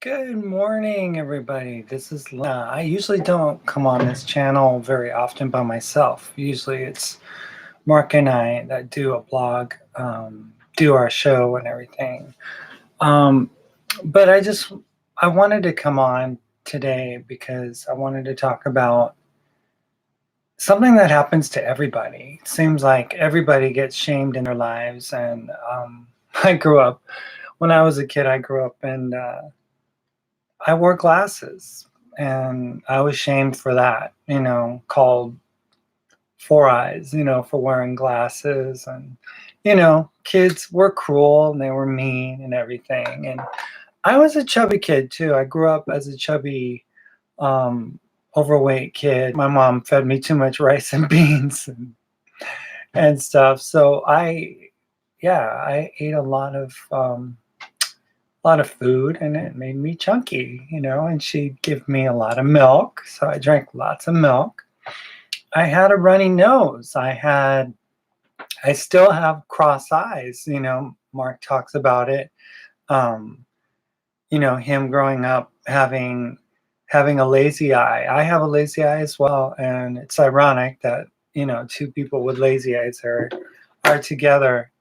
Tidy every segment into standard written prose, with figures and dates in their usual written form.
Good morning, everybody. This is Lynna. I usually don't come on this channel very often by myself. Usually it's Mark and I that do a blog, do our show and everything. Um, but I wanted to come on today because I wanted to talk about something that happens to everybody. It seems like everybody gets shamed in their lives. And when I was a kid, I grew up and I wore glasses and I was shamed for that, called four eyes, for wearing glasses. And, kids were cruel and they were mean and everything. And I was a chubby kid too. I grew up as a chubby, um, overweight kid. My mom fed me too much rice and beans and stuff. So I ate a lot of food and it made me chunky, and she'd give me a lot of milk. So I drank lots of milk. I had a runny nose. I still have cross eyes, Mark talks about it. Um, him growing up having a lazy eye. I have a lazy eye as well. And it's ironic that, two people with lazy eyes are together.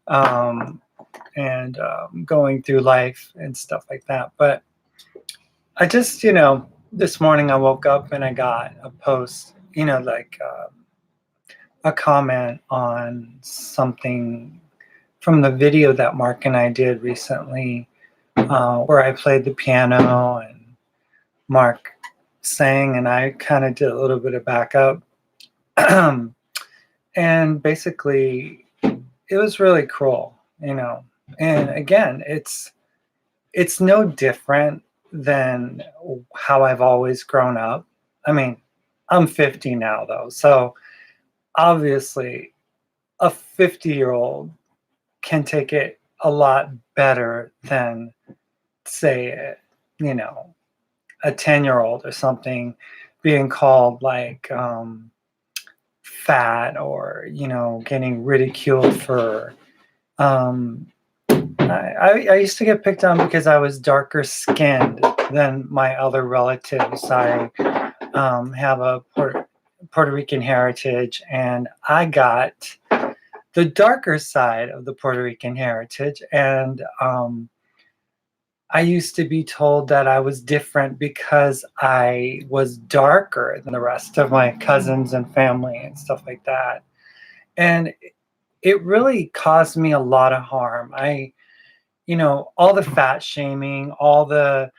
Um, and going through life and stuff like that. But I just, this morning I woke up and I got a post, a comment on something from the video that Mark and I did recently, where I played the piano and Mark sang, and I kind of did a little bit of backup. And basically, it was really cruel, And again, it's no different than how I've always grown up. I mean, I'm 50 now though, so obviously a 50-year-old can take it a lot better than, say, a 10-year-old or something being called like fat, or getting ridiculed for um, I used to get picked on because I was darker skinned than my other relatives. I have a Puerto Rican heritage, and I got the darker side of the Puerto Rican heritage. And I used to be told that I was different because I was darker than the rest of my cousins and family and stuff like that. And it really caused me a lot of harm. All the fat shaming, all the,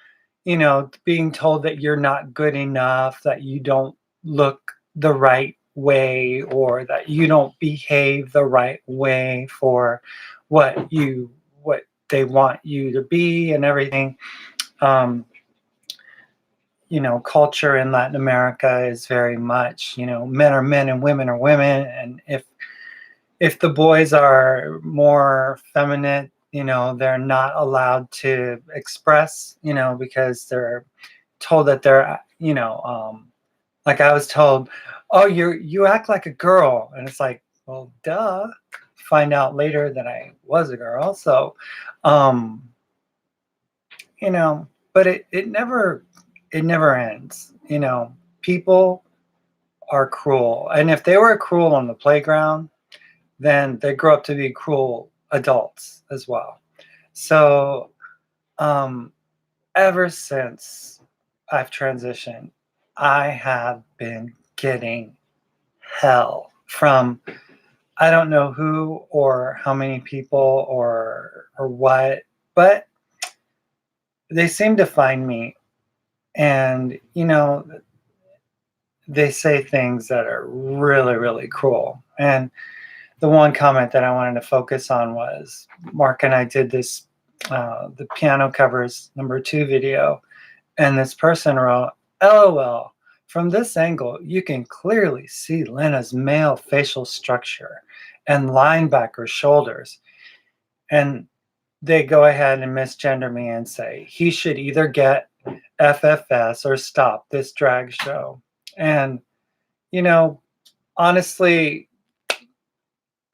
being told that you're not good enough, that you don't look the right way, or that you don't behave the right way for what they want you to be and everything. Um, culture in Latin America is very much, men are men and women are women. And if the boys are more feminine, they're not allowed to express, because they're told that they're, like I was told, oh, you act like a girl. And it's like, well, duh. Find out later that I was a girl. So, um, but it never ends. People are cruel. And if they were cruel on the playground, then they grow up to be cruel adults as well. So, um, ever since I've transitioned, I have been getting hell from I don't know who or how many people or what, but they seem to find me, and they say things that are really, really cruel. And the one comment that I wanted to focus on was Mark and I did this, the piano covers #2 video, and this person wrote, LOL, from this angle, you can clearly see Lynna's male facial structure and linebacker shoulders. And they go ahead and misgender me and say, he should either get FFS or stop this drag show. And, you know, honestly,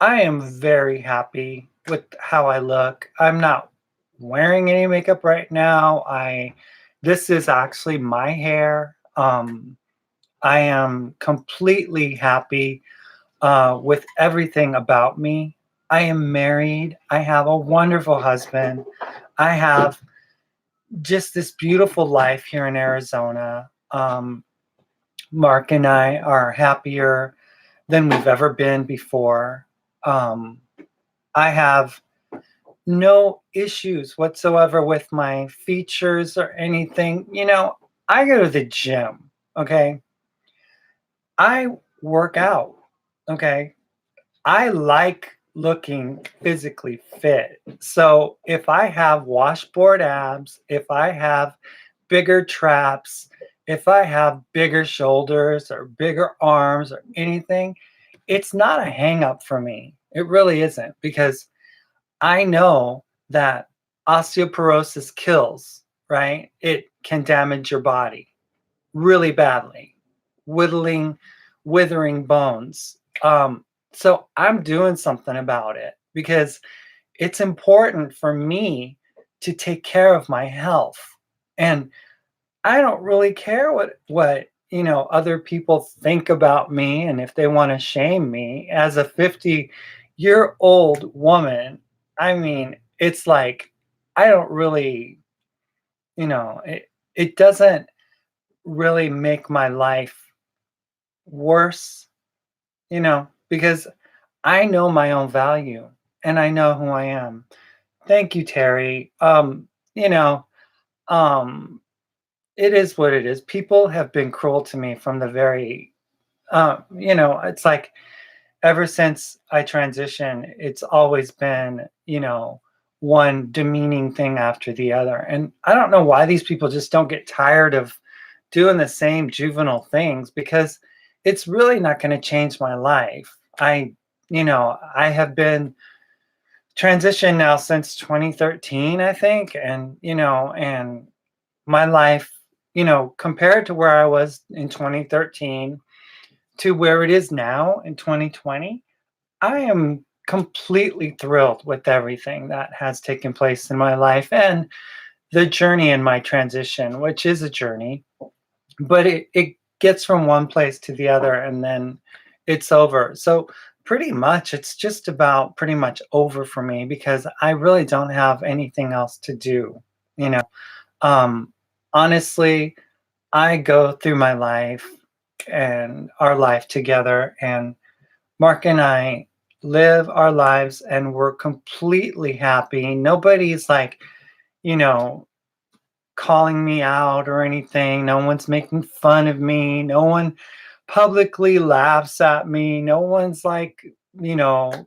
I am very happy with how I look. I'm not wearing any makeup right now. This is actually my hair. I am completely happy with everything about me. I am married. I have a wonderful husband. I have just this beautiful life here in Arizona. Mark and I are happier than we've ever been before. Um, I have no issues whatsoever with my features or anything. I go to the gym, okay? I work out, okay? I like looking physically fit. So if I have washboard abs, if I have bigger traps, if I have bigger shoulders or bigger arms or anything, it's not a hang up for me. It really isn't, because I know that osteoporosis kills, right? It can damage your body really badly, whittling, withering bones. So I'm doing something about it because it's important for me to take care of my health. And I don't really care what other people think about me, and if they want to shame me as a 50-year-old woman. I mean, it's like I don't really, it doesn't really make my life worse, because I know my own value and I know who I am. Thank you, Terry. You know, um, it is what it is. People have been cruel to me from the very, it's like ever since I transitioned, it's always been, one demeaning thing after the other. And I don't know why these people just don't get tired of doing the same juvenile things, because it's really not going to change my life. I have been transitioned now since 2013, I think. And my life, compared to where I was in 2013 to where it is now in 2020, I am completely thrilled with everything that has taken place in my life and the journey in my transition, which is a journey, but it gets from one place to the other and then it's over. So pretty much it's just about pretty much over for me because I really don't have anything else to do. You know, um, honestly, I go through my life and our life together, and Mark and I live our lives and we're completely happy. Nobody's like, you know, calling me out or anything. No one's making fun of me. No one publicly laughs at me. No one's like, you know,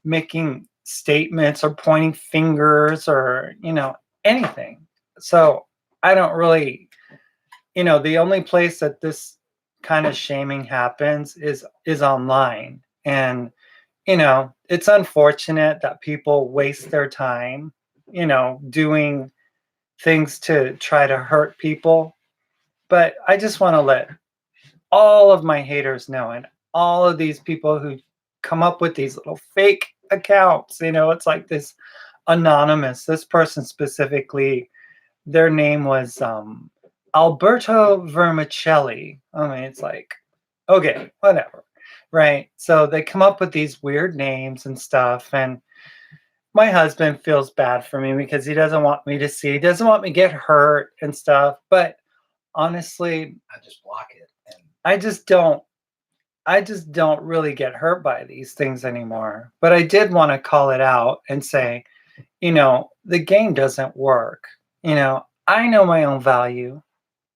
making statements or pointing fingers or, anything. So I don't really, the only place that this kind of shaming happens is online. And it's unfortunate that people waste their time, doing things to try to hurt people. But I just want to let all of my haters know, and all of these people who come up with these little fake accounts, it's like this anonymous, this person specifically, their name was Alberto Vermicelli. I mean, it's like, okay, whatever. Right. So they come up with these weird names and stuff. And my husband feels bad for me because he doesn't want me to see, he doesn't want me to get hurt and stuff. But honestly, I just block it. And I just don't really get hurt by these things anymore. But I did want to call it out and say, the game doesn't work. I know my own value.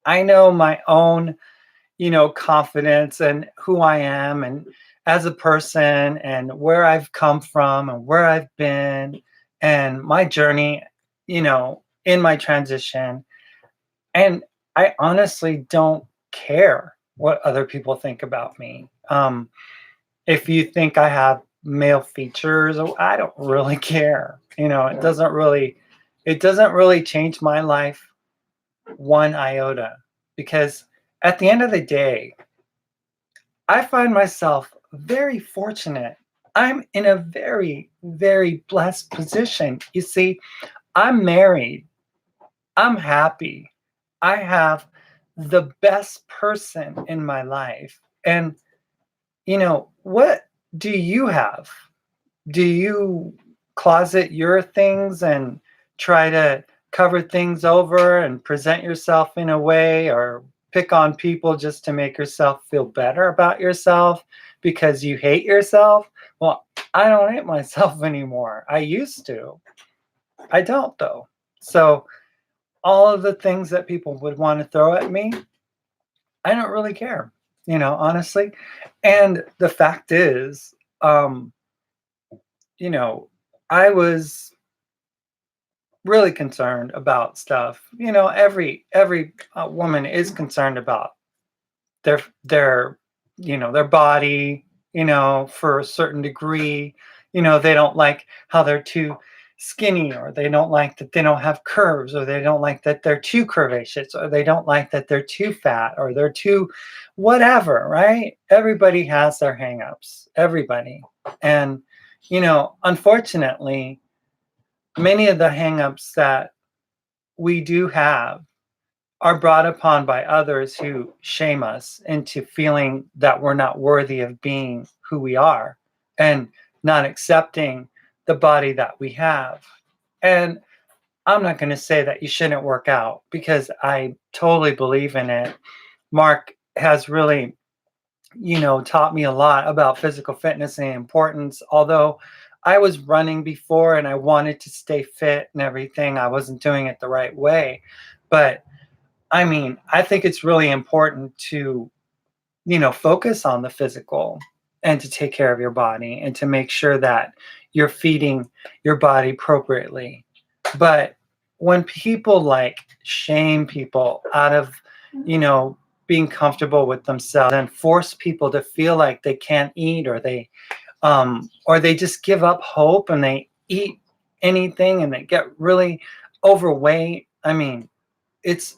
I know my own, confidence and who I am and as a person and where I've come from and where I've been and my journey, in my transition. And I honestly don't care what other people think about me. If you think I have male features, I don't really care. It doesn't really change my life one iota, because at the end of the day, I find myself very fortunate. I'm in a very, very blessed position. You see, I'm married. I'm happy. I have the best person in my life. And, what do you have? Do you closet your things and try to cover things over and present yourself in a way, or pick on people just to make yourself feel better about yourself because you hate yourself? Well, I don't hate myself anymore. I used to. I don't, though. So all of the things that people would want to throw at me, I don't really care, honestly. And the fact is, um, you know, I was really concerned about stuff. Every woman is concerned about their their body, for a certain degree. They don't like how they're too skinny, or they don't like that they don't have curves, or they don't like that they're too curvaceous, or they don't like that they're too fat, or they're too whatever, right? Everybody has their hangups, everybody. And unfortunately, many of the hangups that we do have are brought upon by others who shame us into feeling that we're not worthy of being who we are, and not accepting the body that we have. And I'm not going to say that you shouldn't work out, because I totally believe in it. Mark has really, taught me a lot about physical fitness and importance. Although I was running before and I wanted to stay fit and everything, I wasn't doing it the right way. But I mean, I think it's really important to, focus on the physical, and to take care of your body, and to make sure that you're feeding your body appropriately. But when people like shame people out of, being comfortable with themselves, and force people to feel like they can't eat, or they just give up hope and they eat anything and they get really overweight. I mean, it's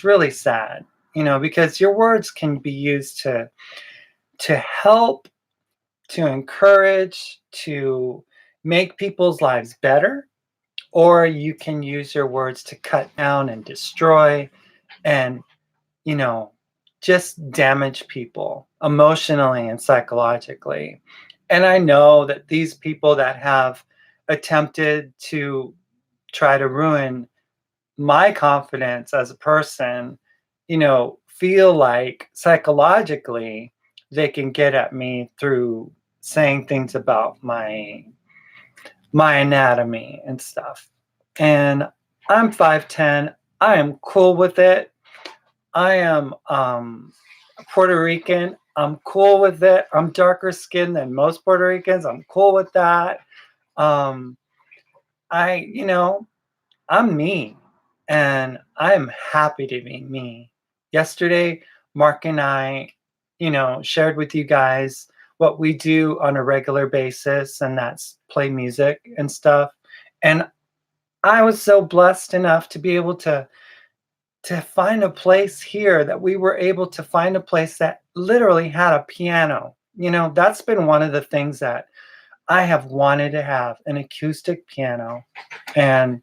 really sad, because your words can be used to help, to encourage, to make people's lives better, or you can use your words to cut down and destroy, and you know just damage people emotionally and psychologically. And I know that these people that have attempted to try to ruin my confidence as a person, feel like psychologically they can get at me through saying things about my anatomy and stuff. And I'm 5'10". I am cool with it. I am Puerto Rican. I'm cool with it. I'm darker skinned than most Puerto Ricans. I'm cool with that. Um, I, I'm me, and I'm happy to be me. Yesterday, Mark and I, shared with you guys what we do on a regular basis, and that's play music and stuff. And I was so blessed enough to be able to find a place here, that we were able to find a place that literally had a piano. That's been one of the things that I have wanted to have, an acoustic piano. And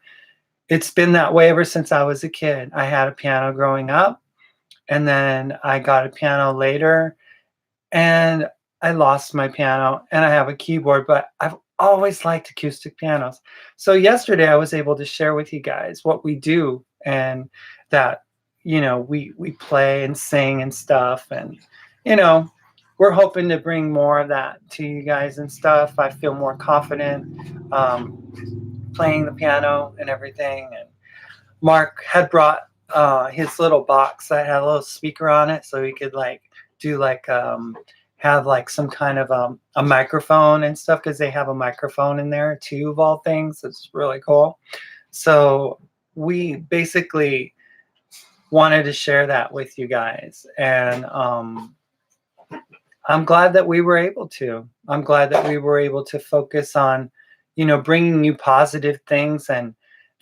it's been that way ever since I was a kid. I had a piano growing up, and then I got a piano later, and I lost my piano, and I have a keyboard, but I've always liked acoustic pianos. So yesterday I was able to share with you guys what we do, and that we play and sing and stuff, and you know we're hoping to bring more of that to you guys and stuff. I feel more confident playing the piano and everything. And Mark had brought his little box that had a little speaker on it, so he could like do like have like some kind of a microphone and stuff, because they have a microphone in there too, of all things. It's really cool. So we basically wanted to share that with you guys, and I'm glad that we were able to. I'm glad that we were able to focus on, bringing you positive things, and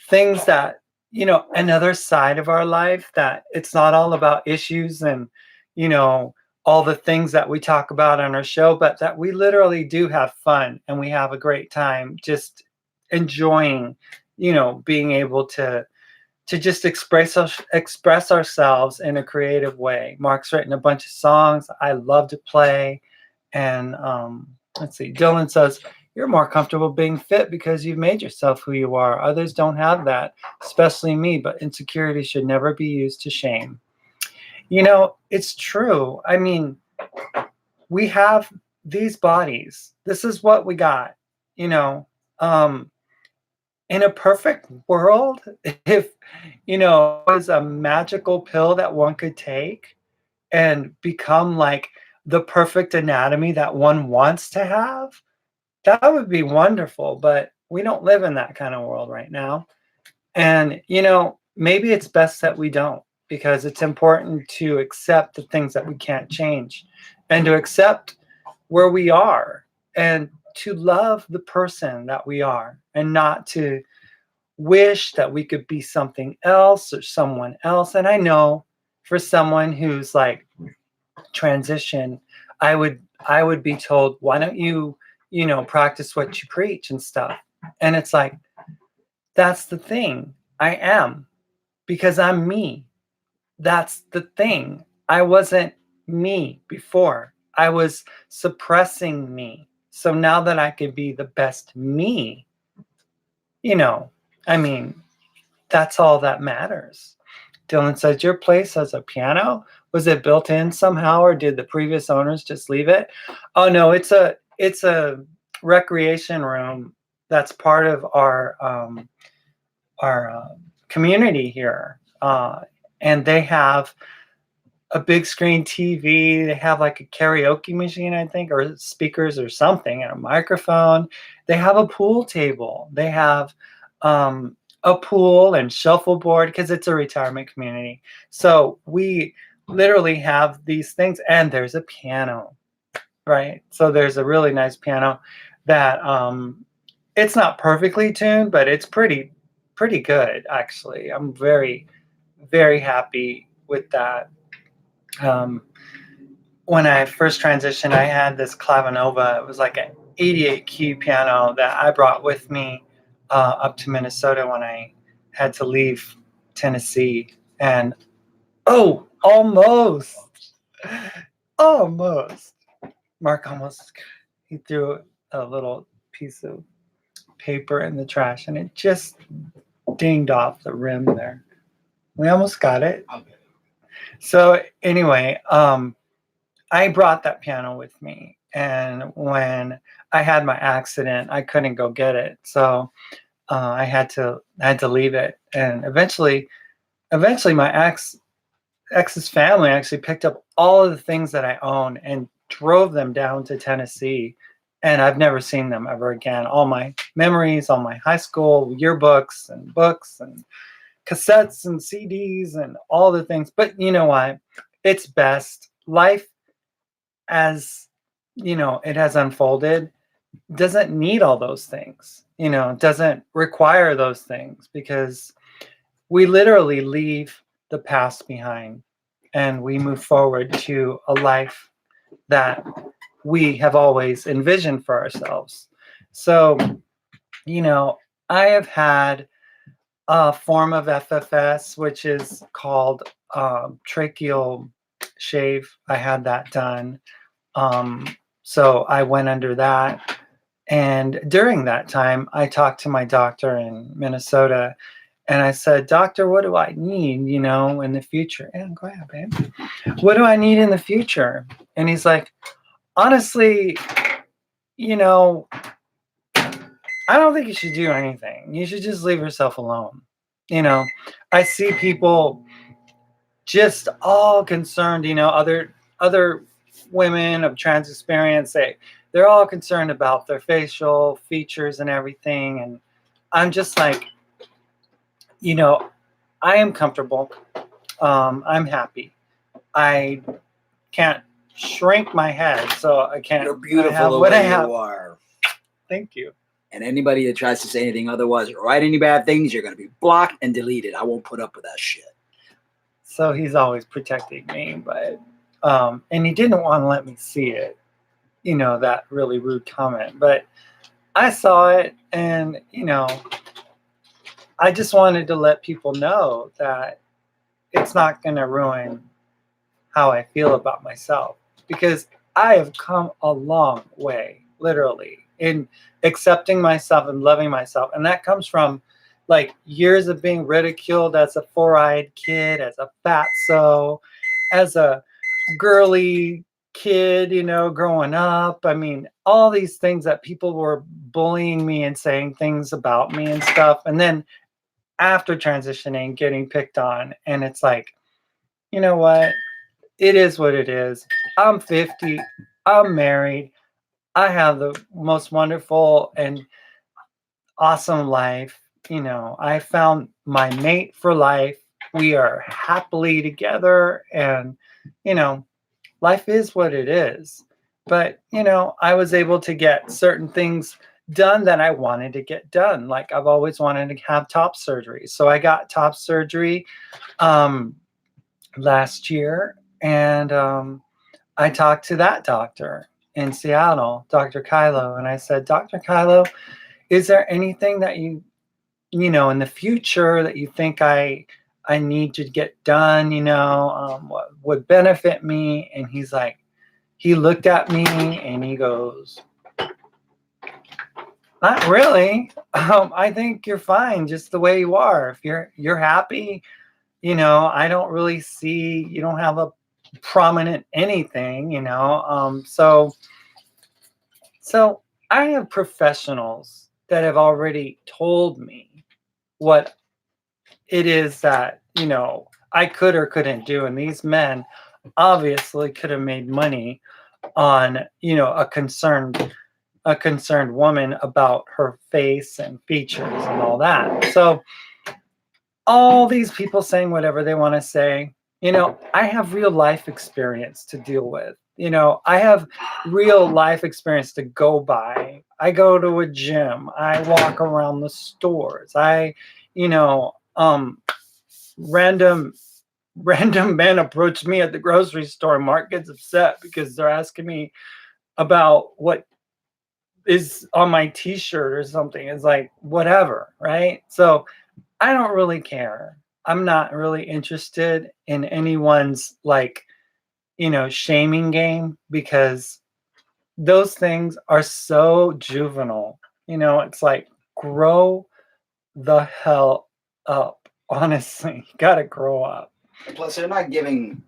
things that, another side of our life, that it's not all about issues and, you know, all the things that we talk about on our show, but that we literally do have fun and we have a great time just enjoying, being able to just express ourselves in a creative way. Mark's written a bunch of songs I love to play. And let's see, Dylan says, you're more comfortable being fit because you've made yourself who you are. Others don't have that, especially me, but insecurity should never be used to shame. It's true. I mean, we have these bodies. This is what we got, um, in a perfect world, if, it was a magical pill that one could take and become like the perfect anatomy that one wants to have, that would be wonderful. But we don't live in that kind of world right now. And, maybe it's best that we don't, because it's important to accept the things that we can't change and to accept where we are and to love the person that we are and not to wish that we could be something else or someone else. And I know for someone who's like transition, I would be told, why don't you, practice what you preach and stuff. And it's like, that's the thing. I am, because I'm me. That's the thing. I wasn't me before. I was suppressing me. So now that I could be the best me, I mean, that's all that matters. Dylan says, your place has a piano. Was it built in somehow, or did the previous owners just leave it? Oh no, it's a recreation room that's part of our community here, and they have a big screen TV. They have like a karaoke machine, I think, or speakers or something, and a microphone. They have a pool table. They have a pool and shuffleboard, because it's a retirement community. So we literally have these things, and there's a piano, right? So there's a really nice piano that it's not perfectly tuned, but it's pretty good, actually. I'm very, very happy with that. When I first transitioned, I had this Clavinova. It was like an 88 key piano that I brought with me up to Minnesota when I had to leave Tennessee. And almost, Mark he threw a little piece of paper in the trash, and it just dinged off the rim there. We almost got it. So anyway, I brought that piano with me, and when I had my accident, I couldn't go get it, so I had to leave it. And eventually, my ex's family actually picked up all of the things that I own and drove them down to Tennessee, and I've never seen them ever again. All my memories, all my high school yearbooks and books and cassettes and CDs and all the things. But you know what? It's best. Life, as it has unfolded, doesn't need all those things. Doesn't require those things, because we literally leave the past behind and we move forward to a life that we have always envisioned for ourselves. So, I have had a form of FFS, which is called tracheal shave. I had that done. So I went under that. And during that time, I talked to my doctor in Minnesota, and I said, Doctor, what do I need, in the future? And go ahead, babe. What do I need in the future? And he's like, honestly, I don't think you should do anything. You should just leave yourself alone. I see people just all concerned, other women of trans experience, they're all concerned about their facial features and everything. And I'm just like, I am comfortable. I'm happy. I can't shrink my head, so I can't. You're beautiful the way you are. Thank you. And anybody that tries to say anything otherwise or write any bad things, you're going to be blocked and deleted. I won't put up with that shit. So he's always protecting me, but and he didn't want to let me see it, that really rude comment. But I saw it, and I just wanted to let people know that it's not going to ruin how I feel about myself, because I have come a long way, literally, in accepting myself and loving myself. And that comes from like years of being ridiculed as a four-eyed kid, as a fatso, as a girly kid, growing up. I mean, all these things that people were bullying me and saying things about me and stuff. And then after transitioning, getting picked on. And it's like, you know what? It is what it is. I'm 50. I'm married. I have the most wonderful and awesome life. I found my mate for life. We are happily together, and, life is what it is. But, I was able to get certain things done that I wanted to get done. Like I've always wanted to have top surgery. So I got top surgery last year, and I talked to that doctor in Seattle, Dr. Kylo, and I said, Dr. Kylo, is there anything that in the future that you think I need to get done, what would benefit me? And he's like, he looked at me and he goes, not really. I think you're fine just the way you are. If you're happy, I don't really see, you don't have a prominent anything, so I have professionals that have already told me what it is that, I could or couldn't do. And these men obviously could have made money on, a concerned woman about her face and features and all that. So all these people saying whatever they want to say, I have real life experience to deal with. I have real life experience to go by. I go to a gym. I walk around the stores. Random men approach me at the grocery store. Mark gets upset because they're asking me about what is on my t-shirt or something. It's like, whatever, right? So I don't really care. I'm not really interested in anyone's shaming game, because those things are so juvenile. It's like, grow the hell up. Honestly, you gotta grow up. Plus, they're not giving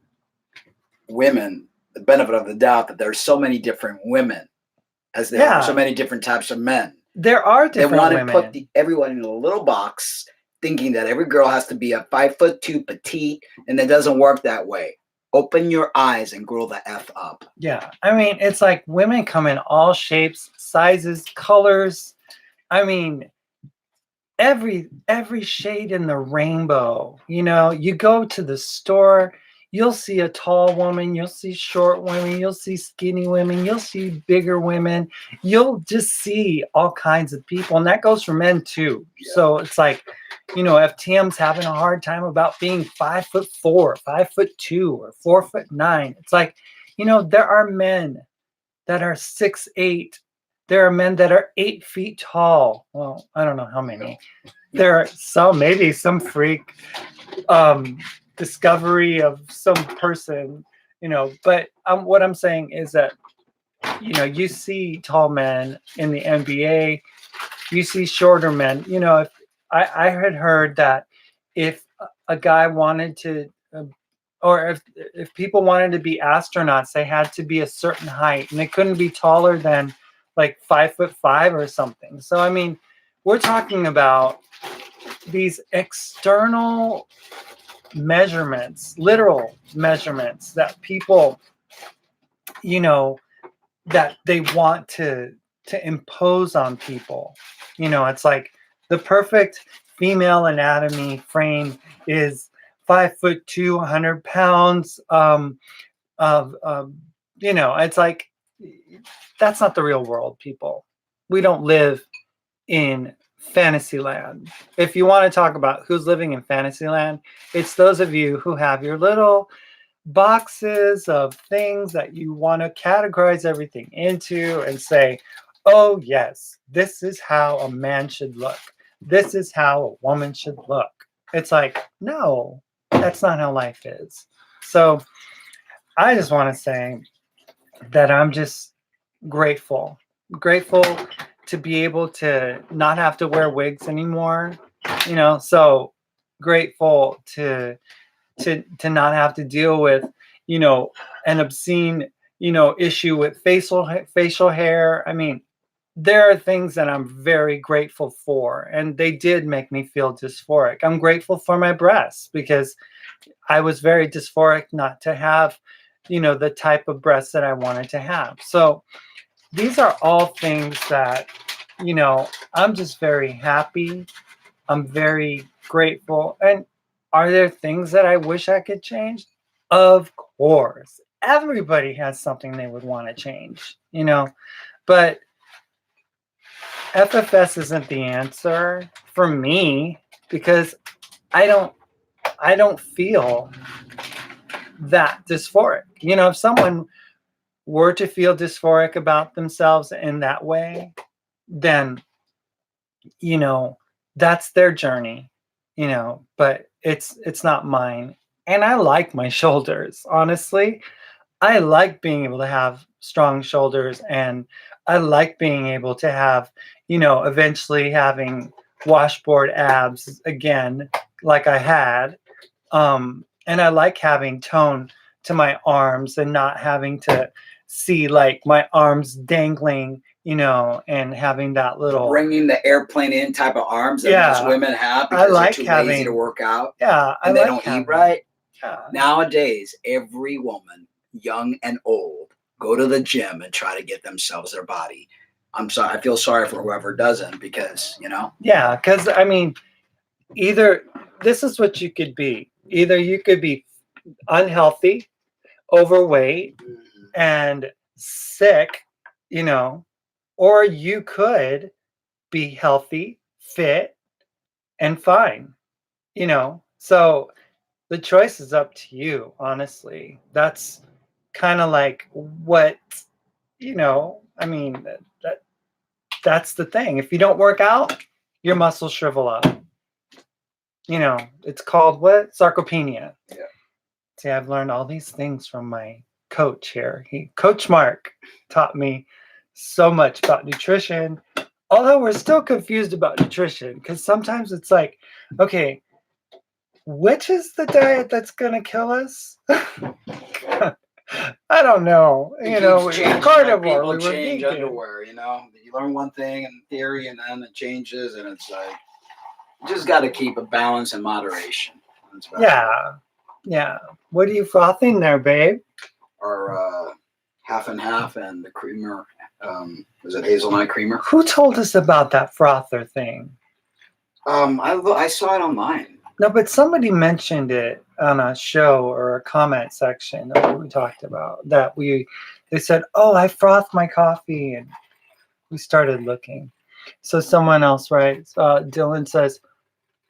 women the benefit of the doubt that there's so many different women as there are so many different types of men. There are different women. They want to put everyone in a little box, thinking that every girl has to be a 5'2" petite, and it doesn't work that way. Open your eyes and grow the F up. Yeah. I mean, it's like women come in all shapes, sizes, colors. I mean, every shade in the rainbow. You go to the store, you'll see a tall woman, you'll see short women, you'll see skinny women, you'll see bigger women, you'll just see all kinds of people. And that goes for men too. Yeah. So it's like, if Tim's having a hard time about being 5'4", 5'2", or 4'9", it's like, there are men that are 6'8". There are men that are 8 feet tall. Well, I don't know how many. There are some freak discovery of some person, but what I'm saying is that, you see tall men in the NBA, you see shorter men. If I had heard that if a guy wanted to, or if people wanted to be astronauts, they had to be a certain height, and they couldn't be taller than like 5'5" or something. So, I mean, we're talking about these external measurements, literal measurements that people, that they want to impose on people. It's like the perfect female anatomy frame is 5'2", 100 pounds. It's like, that's not the real world, people. We don't live in Fantasyland. If you want to talk about who's living in Fantasyland, it's those of you who have your little boxes of things that you want to categorize everything into and say, oh yes, this is how a man should look. this is how a woman should look. It's like, no, that's not how life is. So I just want to say that I'm just grateful, grateful to be able to not have to wear wigs anymore. So grateful to not have to deal with, an obscene, issue with facial hair. I mean, there are things that I'm very grateful for, and they did make me feel dysphoric. I'm grateful for my breasts because I was very dysphoric not to have, the type of breasts that I wanted to have. So these are all things that, I'm just very happy. I'm very grateful. And are there things that I wish I could change? Of course. Everybody has something they would want to change, but FFS isn't the answer for me because I don't feel that dysphoric. If someone were to feel dysphoric about themselves in that way, then that's their journey, but it's not mine. And I like my shoulders, honestly. I like being able to have strong shoulders, and I like being able to have, eventually having washboard abs again, like I had. And I like having tone to my arms and not having to see like my arms dangling, and having that little bringing the airplane in type of arms that most women have because they're too lazy to work out. Yeah, and they don't eat right. Yeah. Nowadays, every woman, young and old, go to the gym and try to get themselves their body. I'm sorry. I feel sorry for whoever doesn't because, Yeah, because I mean, either this is what you could be. Either you could be unhealthy, overweight, and sick, or you could be healthy, fit, and fine, So the choice is up to you, honestly. That's kind of like what, I mean, that's the thing. If you don't work out, your muscles shrivel up. It's called what? Sarcopenia. Yeah. See, I've learned all these things from my coach here. Coach Mark taught me so much about nutrition. Although we're still confused about nutrition because sometimes it's like, okay, which is the diet that's going to kill us? I don't know. Carnivore. People change underwear. You learn one thing in theory, and then it changes, and it's like you just got to keep a balance and moderation. Yeah. What are you frothing there, babe? Or half and half, and the creamer. Was it hazelnut creamer? Who told us about that frother thing? I saw it online. No, but somebody mentioned it on a show or a comment section that we talked about. They said, "Oh, I froth my coffee," and we started looking. So someone else writes, Dylan says,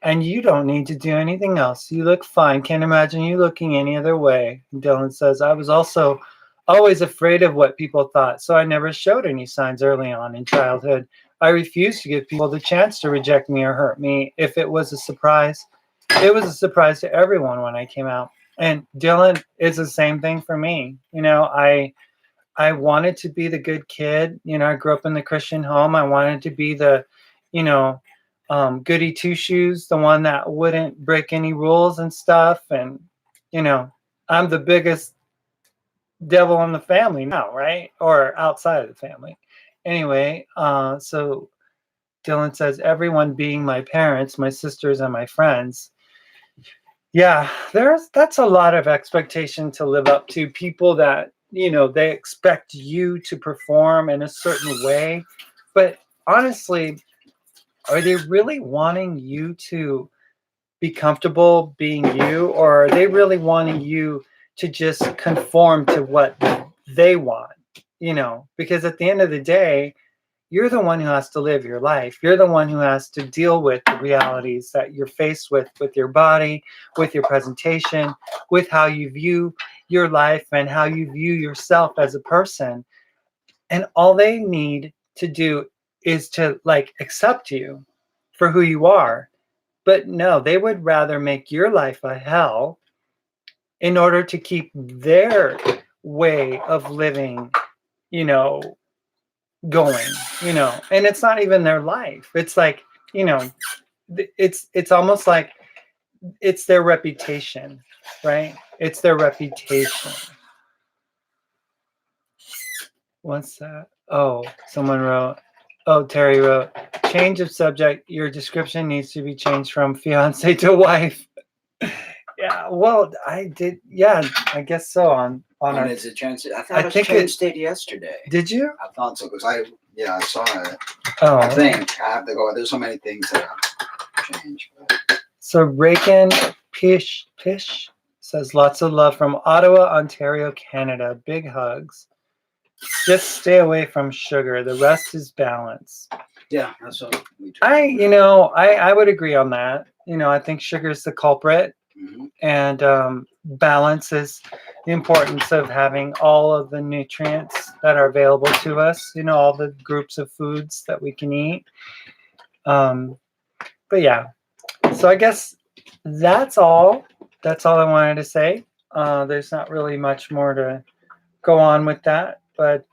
"And you don't need to do anything else. You look fine. Can't imagine you looking any other way." And Dylan says, "I was also always afraid of what people thought, so I never showed any signs early on in childhood. I refused to give people the chance to reject me or hurt me. If it was a surprise, it was a surprise to everyone when I came out." And Dylan, it's the same thing for me. I wanted to be the good kid. I grew up in the Christian home. I wanted to be the, goody two shoes, the one that wouldn't break any rules and stuff. And, I'm the biggest devil in the family now, right? Or outside of the family. Anyway, so Dylan says, everyone being my parents, my sisters, and my friends. Yeah, that's a lot of expectation to live up to. People that, they expect you to perform in a certain way. But honestly, are they really wanting you to be comfortable being you, or are they really wanting you to just conform to what they want? Because at the end of the day, you're the one who has to live your life. You're the one who has to deal with the realities that you're faced with your body, with your presentation, with how you view your life and how you view yourself as a person. And all they need to do is to accept you for who you are. But no, they would rather make your life a hell in order to keep their way of living, you know, going, you know. And it's not even their life. It's like, you know, it's almost like it's their reputation, right? It's their reputation. What's that? Oh, someone wrote, oh, Terry wrote, change of subject. Your description needs to be changed from fiance to wife. Yeah, well, I did. Yeah, I guess so. On our. Is it transit? I thought I it think changed it yesterday. Did you? I thought so because I saw it. Oh, I think I have to go. There's so many things that have changed. So Reagan Pish says lots of love from Ottawa, Ontario, Canada. Big hugs. Just stay away from sugar. The rest is balance. Yeah, that's what we try. I would agree on that. You know, I think sugar is the culprit. Mm-hmm. And balance is the importance of having all of the nutrients that are available to us, you know, all the groups of foods that we can eat. But yeah, so I guess that's all I wanted to say. There's not really much more to go on with that, but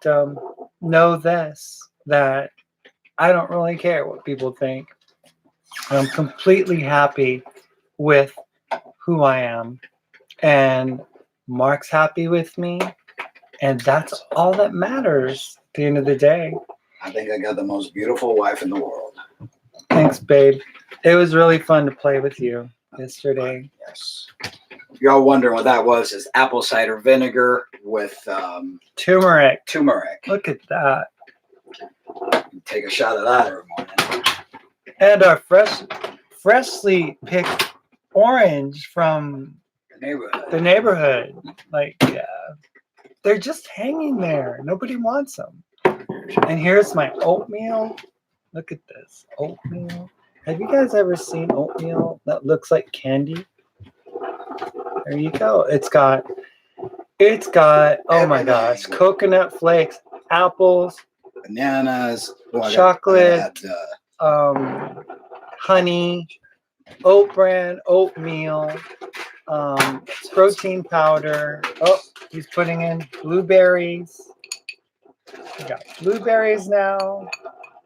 know this, that I don't really care what people think. I'm completely happy with who I am, and Mark's happy with me, and that's all that matters at the end of the day. I think I got the most beautiful wife in the world. Thanks, babe. It was really fun to play with you yesterday. Yes. If you're all wondering what that was, is apple cider vinegar with turmeric. Turmeric. Look at that. Take a shot of that every morning. And our freshly picked orange from the neighborhood. Like, yeah, they're just hanging there. Nobody wants them. And here's my oatmeal. Look at this oatmeal. Have you guys ever seen oatmeal that looks like candy? There you go. It's got oh my gosh, coconut flakes, apples, bananas, chocolate, honey, oat bran, oatmeal, protein powder. Oh, he's putting in blueberries. We got blueberries now.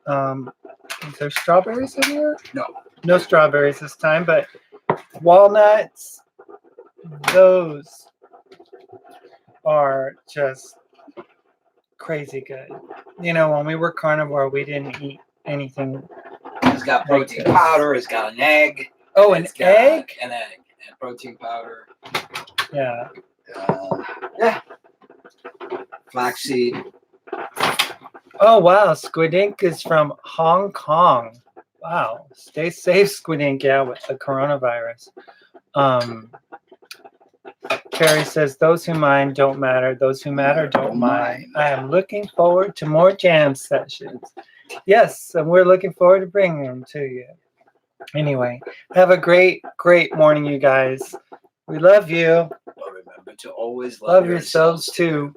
Is there strawberries in here? No. No strawberries this time, but walnuts, those are just crazy good. You know, when we were carnivore, we didn't eat anything. It's got protein powder. It's got an egg. Oh, an egg? An egg and protein powder. Yeah. Yeah. Flaxseed. Oh, wow. Squid Ink is from Hong Kong. Wow. Stay safe, Squid Ink. Yeah, with the coronavirus. Carrie says, those who mind don't matter. Those who matter don't mind. I am looking forward to more jam sessions. Yes, and we're looking forward to bringing them to you. Anyway, have a great, great morning, you guys. We love you. But remember to always love yourselves too.